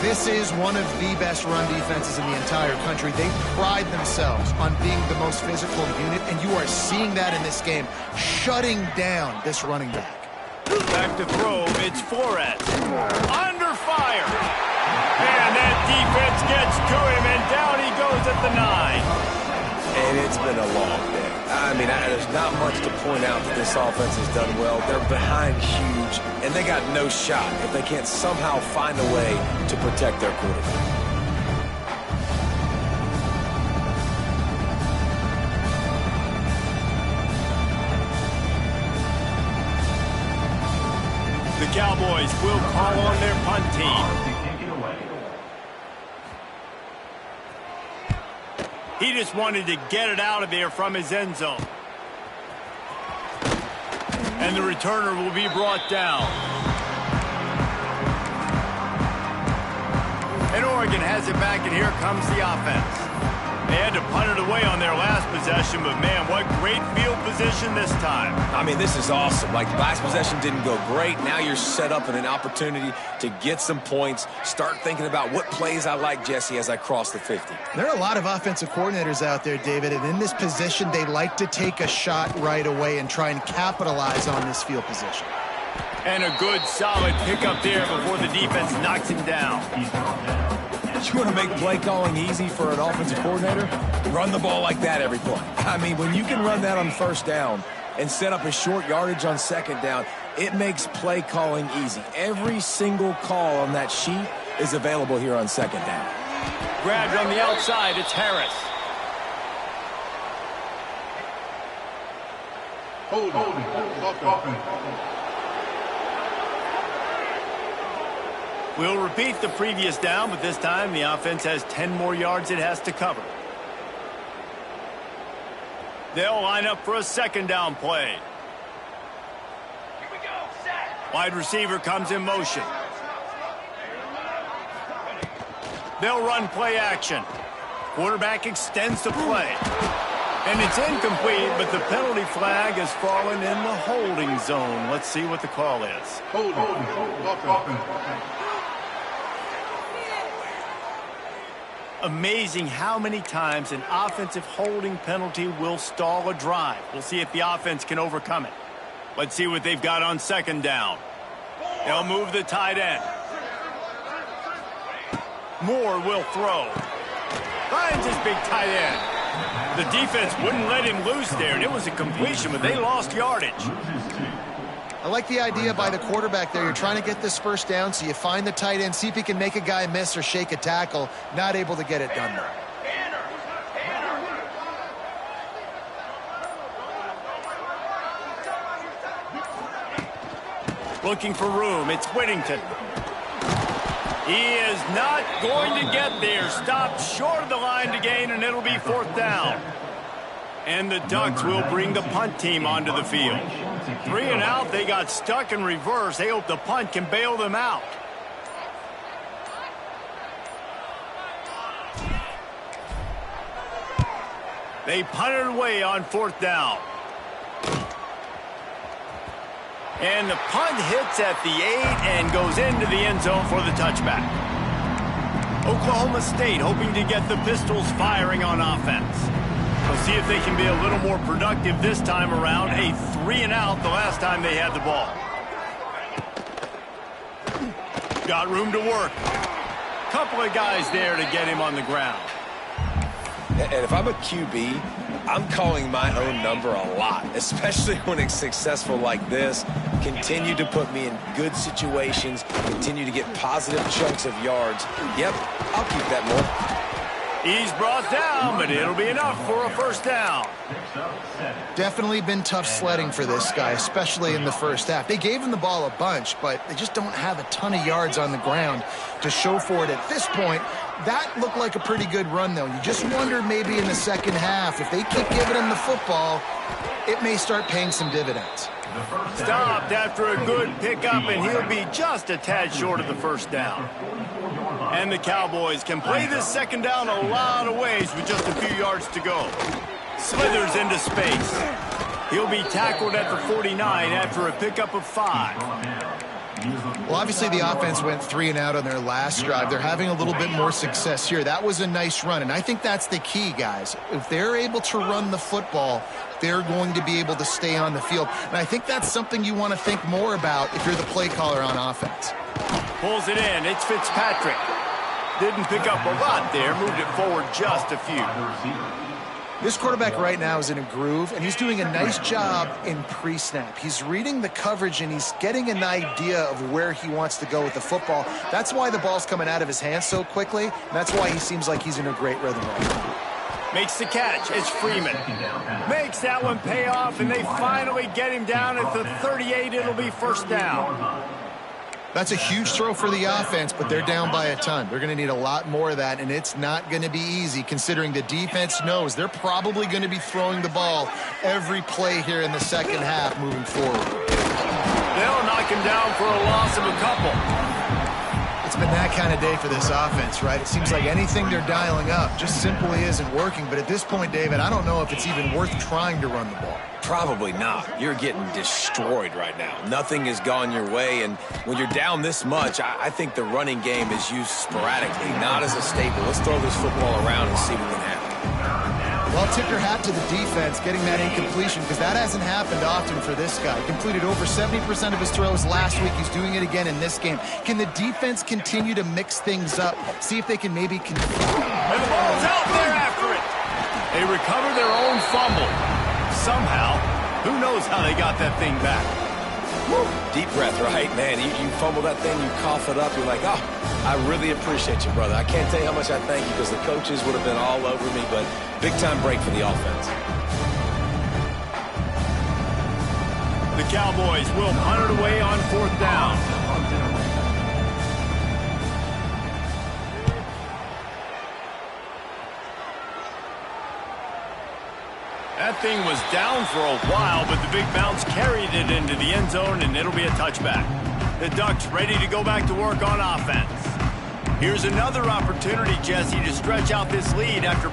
This is one of the best run defenses in the entire country. They pride themselves on being the most physical unit, and you are seeing that in this game, shutting down this running back. Back to throw, it's Flores. Under fire. And that defense gets to him, and down he goes at the 9. And it's been a long day. I mean, there's not much to point out that this offense has done well. They're behind huge, and they got no shot if they can't somehow find a way to protect their quarterback. The Cowboys will call on their punt team. He just wanted to get it out of there from his end zone. And the returner will be brought down. And Oregon has it back, and here comes the offense. They had to punt it away on their last possession, but man, what great field position this time. I mean, this is awesome. Like, last possession didn't go great. Now you're set up in an opportunity to get some points. Start thinking about what plays I like, Jesse, as I cross the 50. There are a lot of offensive coordinators out there, David, and in this position, they like to take a shot right away and try and capitalize on this field position. And a good, solid pickup there before the defense knocks him down. You want to make play calling easy for an offensive coordinator? Run the ball like that every play. I mean, when you can run that on first down and set up a short yardage on second down, it makes play calling easy. Every single call on that sheet is available here on second down. Grabbed on the outside, it's Harris. Holding. We'll repeat the previous down, but this time the offense has 10 more yards it has to cover. They'll line up for a second down play. Here we go, set. Wide receiver comes in motion. They'll run play action. Quarterback extends the play. And it's incomplete, but the penalty flag has fallen in the holding zone. Let's see what the call is. Holding. Amazing how many times an offensive holding penalty will stall a drive. We'll see if the offense can overcome it. Let's see what they've got on second down. They'll move the tight end. Moore will throw. Finds his big tight end. The defense wouldn't let him loose there, and it was a completion, but they lost yardage. I like the idea by the quarterback there. You're trying to get this first down, so you find the tight end, see if he can make a guy miss or shake a tackle. Not able to get it done there. Looking for room. It's Whittington. He is not going to get there. Stopped short of the line to gain, and it'll be 4th down. And the Ducks will bring the punt team onto the field. 3 and out, they got stuck in reverse. They hope the punt can bail them out. They punted away on 4th down. And the punt hits at the 8 and goes into the end zone for the touchback. Oklahoma State hoping to get the Pistols firing on offense. We'll see if they can be a little more productive this time around. A 3 and out the last time they had the ball. Got room to work. Couple of guys there to get him on the ground. And if I'm a QB, I'm calling my own number a lot, especially when it's successful like this. Continue to put me in good situations, continue to get positive chunks of yards. Yep, I'll keep that more. He's brought down, but it'll be enough for a 1st down. Definitely been tough sledding for this guy, especially in the first half. They gave him the ball a bunch, but they just don't have a ton of yards on the ground to show for it at this point. That looked like a pretty good run, though. You just wonder maybe in the second half, if they keep giving him the football, it may start paying some dividends. Stopped after a good pickup, and he'll be just a tad short of the 1st down. And the Cowboys can play this 2nd down a lot of ways with just a few yards to go. Slithers into space. He'll be tackled at the 49 after a pickup of 5. Well, obviously the offense went 3 and out on their last drive. They're having a little bit more success here. That was a nice run, and I think that's the key, guys. If they're able to run the football, they're going to be able to stay on the field. And I think that's something you want to think more about if you're the play caller on offense. Pulls it in. It's Fitzpatrick. Didn't pick up a lot there. Moved it forward just a few. This quarterback right now is in a groove, and he's doing a nice job in pre-snap. He's reading the coverage, and he's getting an idea of where he wants to go with the football. That's why the ball's coming out of his hands so quickly, and that's why he seems like he's in a great rhythm right now. Makes the catch. It's Freeman. Makes that one pay off, and they finally get him down at the 38. It'll be 1st down. That's a huge throw for the offense, but they're down by a ton. They're going to need a lot more of that, and it's not going to be easy considering the defense knows they're probably going to be throwing the ball every play here in the second half moving forward. They'll knock him down for a loss of a couple. It's been that kind of day for this offense, right? It seems like anything they're dialing up just simply isn't working. But at this point, David, I don't know if it's even worth trying to run the ball. Probably not. You're getting destroyed right now. Nothing has gone your way, and when you're down this much, I think the running game is used sporadically, not as a staple. Let's throw this football around and see what can happen. Well, tip your hat to the defense getting that incompletion, because that hasn't happened often for this guy. He completed over 70% of his throws last week. He's doing it again in this game. Can the defense continue to mix things up? See if they can maybe... And the ball's out there after it. They recover their own fumble. Somehow, who knows how they got that thing back. Woo. Deep breath, right, man? You fumble that thing, you cough it up, you're like, oh, I really appreciate you, brother. I can't tell you how much I thank you, because the coaches would have been all over me, but big-time break for the offense. The Cowboys will punt it away on 4th down. That thing was down for a while, but the big bounce carried it into the end zone, and it'll be a touchback. The Ducks ready to go back to work on offense. Here's another opportunity, Jesse, to stretch out this lead after...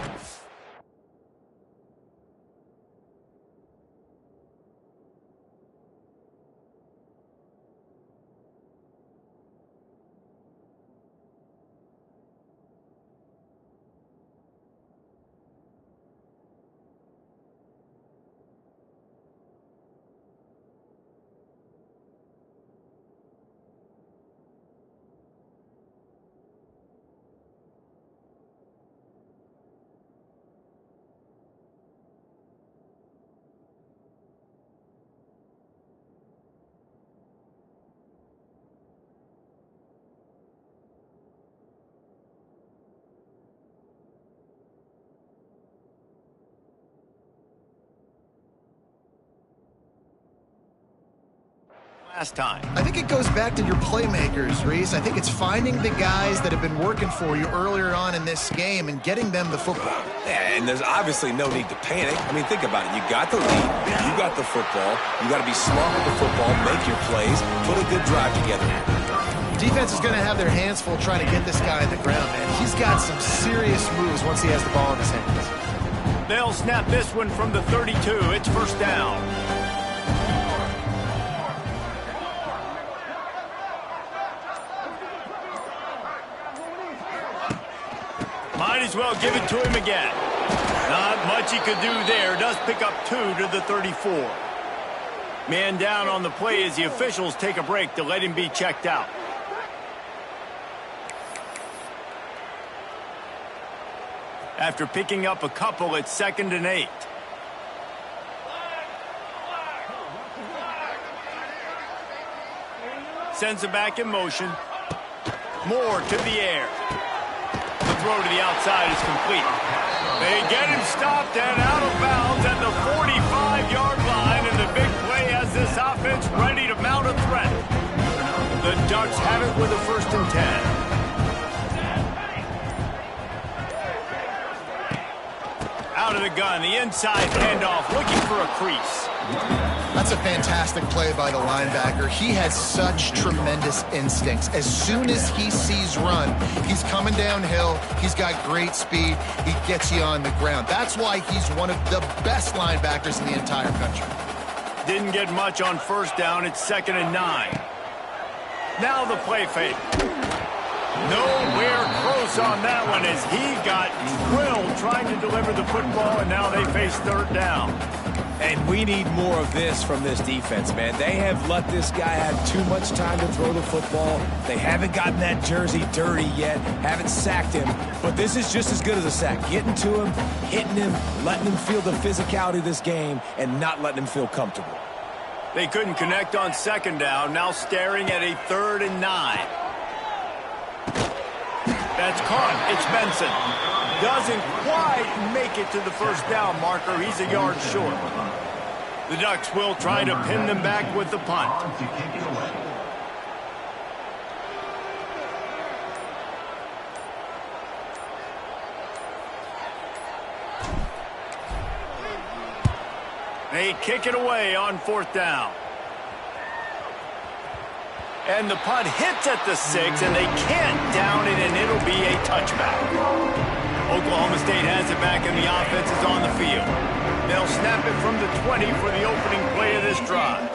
last time. I think it goes back to your playmakers, Reese. I think it's finding the guys that have been working for you earlier on in this game and getting them the football. Yeah, and there's obviously no need to panic. I mean, think about it. You got the lead. You got the football. You got to be smart with the football, make your plays, put a good drive together. Defense is going to have their hands full trying to get this guy on the ground, man. He's got some serious moves once he has the ball in his hands. They'll snap this one from the 32. It's first down. Might as well give it to him again. Not much he could do there. Does pick up 2 to the 34. Man down on the play as the officials take a break to let him be checked out. After picking up a couple, it's 2nd and 8. Sends it back in motion. Moore to the air. The throw to the outside is complete. They get him stopped and out of bounds at the 45-yard line, and the big play has this offense ready to mount a threat. The Ducks have it with a 1st and 10. Out of the gun, the inside handoff, looking for a crease. That's a fantastic play by the linebacker. He has such tremendous instincts. As soon as he sees run, he's coming downhill. He's got great speed. He gets you on the ground. That's why he's one of the best linebackers in the entire country. Didn't get much on 1st down. It's 2nd and 9. Now the play fake. Nowhere close on that one as he got drilled trying to deliver the football, and now they face 3rd down. And we need more of this from this defense, man. They have let this guy have too much time to throw the football. They haven't gotten that jersey dirty yet, haven't sacked him. But this is just as good as a sack. Getting to him, hitting him, letting him feel the physicality of this game, and not letting him feel comfortable. They couldn't connect on 2nd down, now staring at a 3rd and 9. That's caught. It's Benson. Doesn't quite make it to the 1st down marker. He's a yard short. The Ducks will try to pin them back with the punt. They kick it away on 4th down. And the punt hits at the 6, and they can't down it, and it'll be a touchback. Oklahoma State has it back, and the offense is on the field. They'll snap it from the 20 for the opening play of this drive.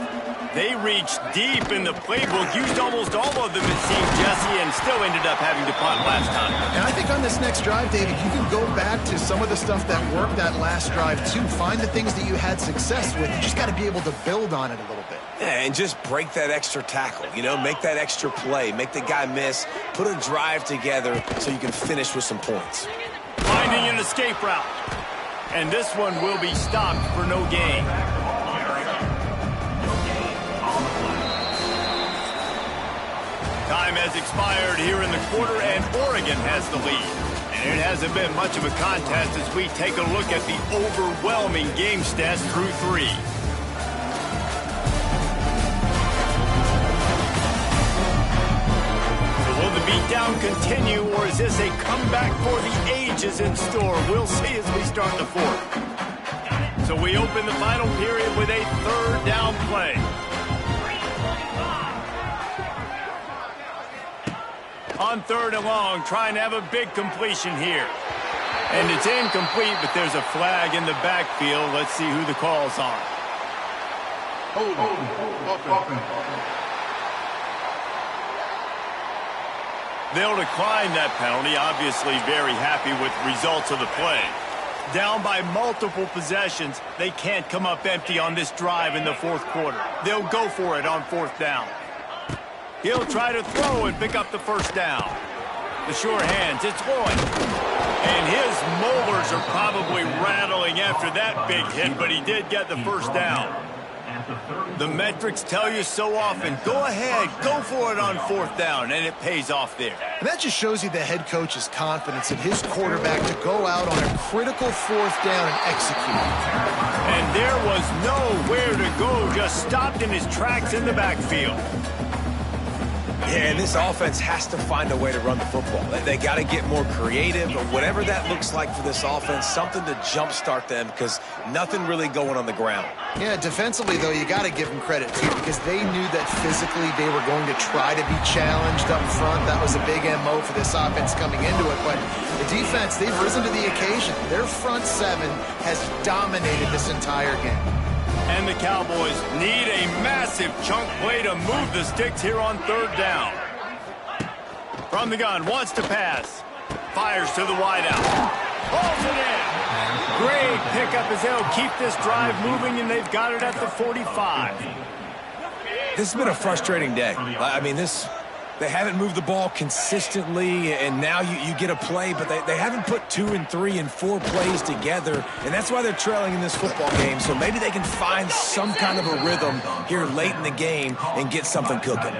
They reached deep in the playbook, used almost all of them, it seemed, Jesse, and still ended up having to punt last time. And I think on this next drive, David, you can go back to some of the stuff that worked that last drive, too. Find the things that you had success with. You just got to be able to build on it a little bit. Yeah, and just break that extra tackle, you know, make that extra play, make the guy miss, put a drive together so you can finish with some points. Finding an escape route. And this one will be stopped for no gain. Time has expired here in the quarter, and Oregon has the lead. And it hasn't been much of a contest as we take a look at the overwhelming game stats through 3. Will the beatdown continue, or is this a comeback for the ages in store? We'll see as we start the 4th. So we open the final period with a 3rd down play. On 3rd and long, trying to have a big completion here. And it's incomplete, but there's a flag in the backfield. Let's see who the call's on. They'll decline that penalty, obviously very happy with the results of the play. Down by multiple possessions, they can't come up empty on this drive in the 4th quarter. They'll go for it on 4th down. He'll try to throw and pick up the 1st down. The sure hands, it's Lloyd. And his molars are probably rattling after that big hit, but he did get the 1st down. The metrics tell you so often, go ahead, go for it on 4th down, and it pays off there. And that just shows you the head coach's confidence in his quarterback to go out on a critical 4th down and execute. And there was nowhere to go, just stopped in his tracks in the backfield. Yeah, and this offense has to find a way to run the football. They got to get more creative, or whatever that looks like for this offense, something to jumpstart them, because nothing really going on the ground. Yeah, defensively, though, you got to give them credit, too, because they knew that physically they were going to try to be challenged up front. That was a big MO for this offense coming into it. But the defense, they've risen to the occasion. Their front seven has dominated this entire game. And the Cowboys need a massive chunk play to move the sticks here on third down. From the gun, wants to pass. Fires to the wideout. Pulls it in. Great pickup as they'll keep this drive moving, and they've got it at the 45. This has been a frustrating day. I mean, they haven't moved the ball consistently, and now you get a play, but they haven't put 2 and 3 and 4 plays together, and that's why they're trailing in this football game. So maybe they can find some kind of a rhythm here late in the game and get something cooking.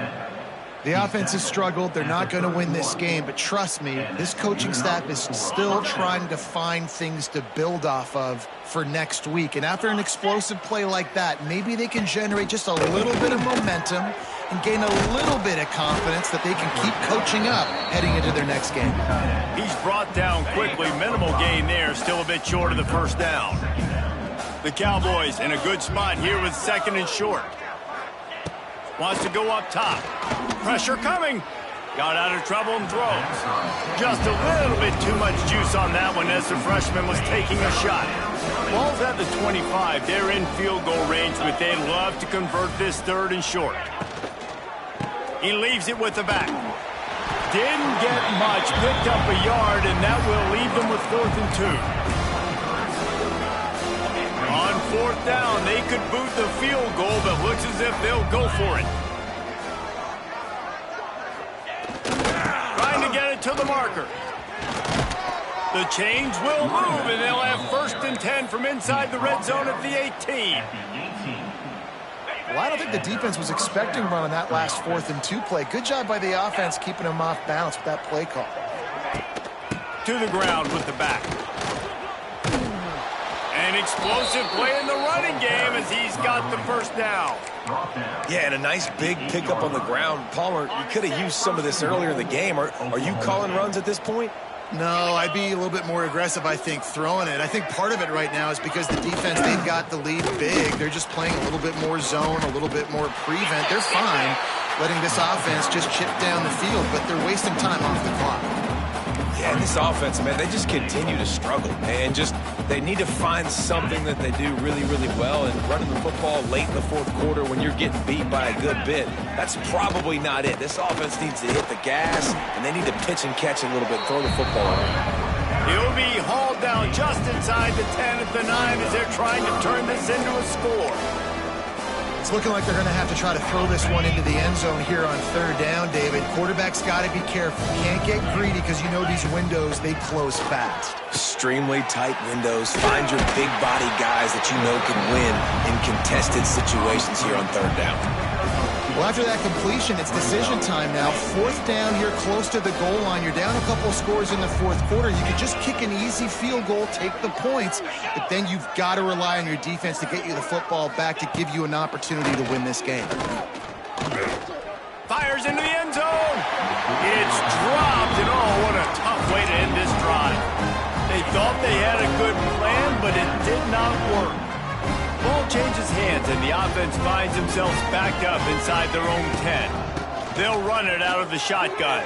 The offense has struggled. They're not going to win this game, but trust me, this coaching staff is still trying to find things to build off of for next week. And after an explosive play like that, maybe they can generate just a little bit of momentum and gain a little bit of confidence that they can keep coaching up heading into their next game. He's brought down quickly. Minimal gain there, still a bit short of the first down. The Cowboys in a good spot here with second and short. Wants to go up top. Pressure coming. Got out of trouble and throws. Just a little bit too much juice on that one as the freshman was taking a shot. Ball's at the 25. They're in field goal range, but they'd love to convert this third and short. He leaves it with the back. Didn't get much. Picked up a yard, and that will leave them with 4th and 2. On 4th down, they could boot the field goal, but looks as if they'll go for it. Trying to get it to the marker. The chains will move, and they'll have 1st and 10 from inside the red zone at the 18. Well, I don't think the defense was expecting running that last 4th and 2 play. Good job by the offense keeping them off balance with that play call. To the ground with the back. An explosive play in the running game as he's got the first down. Yeah, and a nice big pickup on the ground. Palmer, you could have used some of this earlier in the game. Are you calling runs at this point? No, I'd be a little bit more aggressive, I think, throwing it. I think part of it right now is because the defense, they've got the lead big. They're just playing a little bit more zone, a little bit more prevent. They're fine letting this offense just chip down the field, but they're wasting time off the clock. Yeah, and this offense, man, they just continue to struggle. And they need to find something that they do really, really well. And running the football late in the 4th quarter when you're getting beat by a good bit, that's probably not it. This offense needs to hit the gas, and they need to pitch and catch a little bit, throw the football around. He'll be hauled down just inside the 10 at the 9 as they're trying to turn this into a score. It's looking like they're going to have to try to throw this one into the end zone here on 3rd down, David. Quarterback's got to be careful. Can't get greedy because you know these windows, they close fast. Extremely tight windows. Find your big body guys that you know can win in contested situations here on 3rd down. Well, after that completion, it's decision time now. 4th down here close to the goal line. You're down a couple of scores in the 4th quarter. You could just kick an easy field goal, take the points, but then you've got to rely on your defense to get you the football back to give you an opportunity to win this game. Fires into the end zone. It's dropped, and oh, what a tough way to end this drive. They thought they had a good plan, but it did not work. Ball changes hands, and the offense finds themselves backed up inside their own 10. They'll run it out of the shotgun.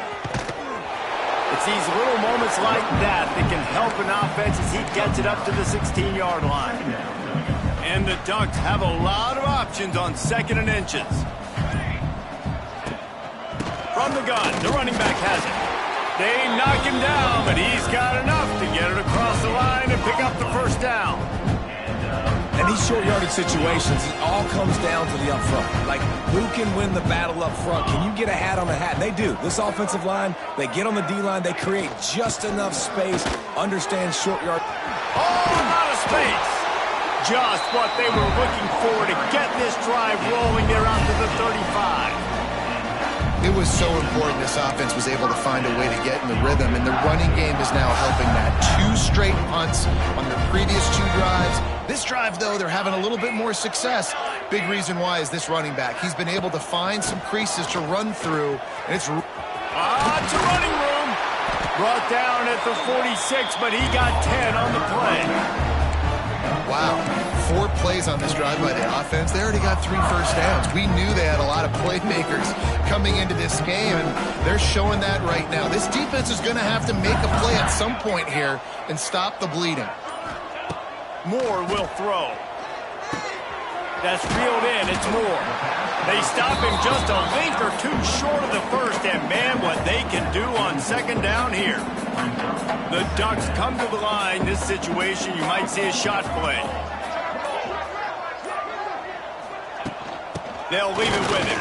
It's these little moments like that that can help an offense as he gets it up to the 16-yard line. And the Ducks have a lot of options on 2nd and inches. From the gun, the running back has it. They knock him down, but he's got enough to get it across the line and pick up the first down. And these short yardage situations, it all comes down to the up front. Like, who can win the battle up front? Can you get a hat on a hat? And they do. This offensive line, they get on the D-line, they create just enough space, understand short yard. Oh, a lot of space. Just what they were looking for to get this drive rolling there out to the 35. It was so important this offense was able to find a way to get in the rhythm, and the running game is now helping that. 2 straight punts on their previous 2 drives. This drive, though, they're having a little bit more success. Big reason why is this running back. He's been able to find some creases to run through, and it's... It's a running room. Brought down at the 46, but he got 10 on the play. Wow. 4 plays on this drive by the offense. They already got 3 first downs. We knew they had a lot of playmakers coming into this game, and they're showing that right now. This defense is going to have to make a play at some point here and stop the bleeding. Moore will throw. That's reeled in. It's Moore. They stop him just a link or 2 short of the first, and man, what they can do on second down here. The Ducks come to the line. This situation, you might see a shot play. They'll leave it with him.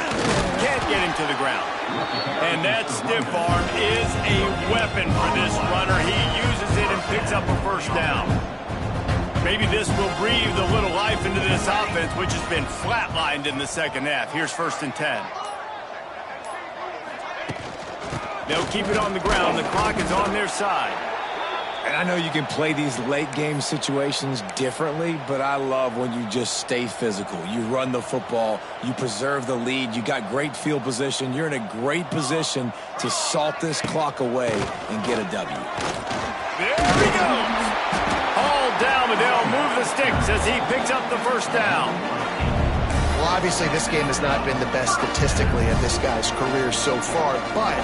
Can't get him to the ground. And that stiff arm is a weapon for this runner. He uses it and picks up a first down. Maybe this will breathe a little life into this offense, which has been flatlined in the second half. Here's 1st and 10. They'll keep it on the ground. The clock is on their side. And I know you can play these late-game situations differently, but I love when you just stay physical. You run the football. You preserve the lead. You got great field position. You're in a great position to salt this clock away and get a W. There he goes. Hauled down, but they'll move the sticks as he picks up the first down. Well, obviously, this game has not been the best statistically of this guy's career so far, but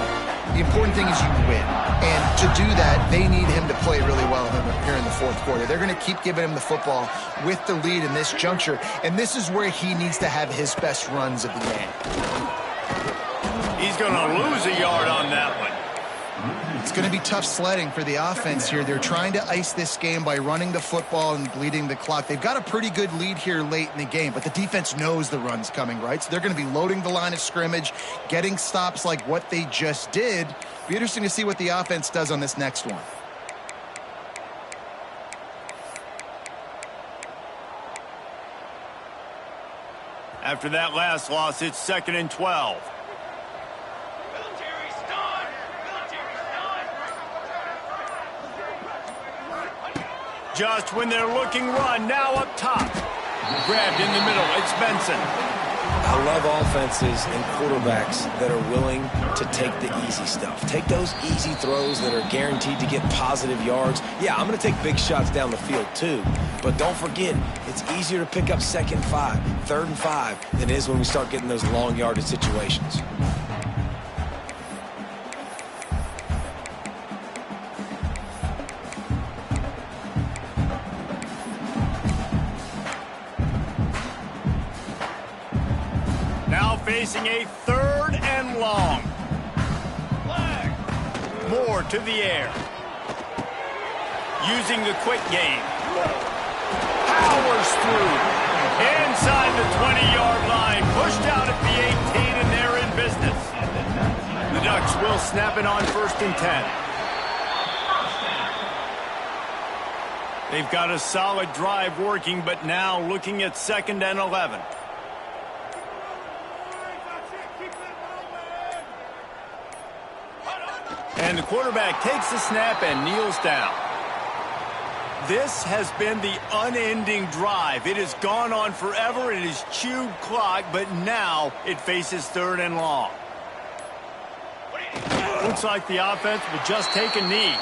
the important thing is you win. And to do that, they need him to play really well here in the 4th quarter. They're going to keep giving him the football with the lead in this juncture, and this is where he needs to have his best runs of the game. He's going to lose a yard on that one. It's going to be tough sledding for the offense here. They're trying to ice this game by running the football and bleeding the clock. They've got a pretty good lead here late in the game, but the defense knows the run's coming, right? So they're going to be loading the line of scrimmage, getting stops like what they just did. Be interesting to see what the offense does on this next one. After that last loss, it's 2nd and 12. Just when they're looking run, now up top. Grabbed in the middle, it's Benson. I love offenses and quarterbacks that are willing to take the easy stuff. Take those easy throws that are guaranteed to get positive yards. Yeah, I'm going to take big shots down the field too. But don't forget, it's easier to pick up 2nd and 5, 3rd and 5 than it is when we start getting those long yardage situations. Facing a 3rd and long. Moore to the air. Using the quick game. Powers through. Inside the 20-yard line. Pushed out at the 18, and they're in business. The Ducks will snap it on 1st and 10. They've got a solid drive working, but now looking at 2nd and 11. And the quarterback takes the snap and kneels down. This has been the unending drive. It has gone on forever. It has chewed clock, but now it faces 3rd and long. Looks like the offense will just take a knee.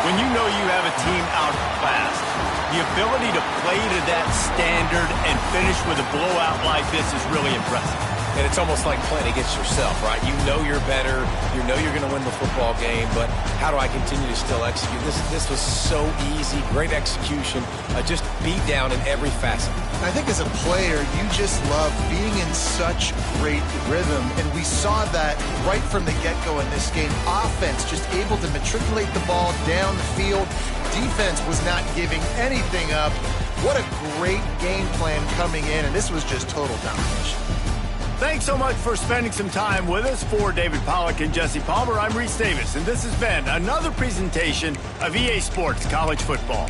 When you know you have a team outclassed, the ability to play to that standard and finish with a blowout like this is really impressive. And it's almost like playing against yourself, right? You know you're better. You know you're going to win the football game, but how do I continue to still execute? This was so easy. Great execution. Just beat down in every facet. I think as a player, you just love being in such great rhythm, and we saw that right from the get-go in this game. Offense just able to matriculate the ball down the field. Defense was not giving anything up. What a great game plan coming in, and this was just total domination. Thanks so much for spending some time with us. For David Pollack and Jesse Palmer, I'm Reese Davis, and this has been another presentation of EA Sports College Football.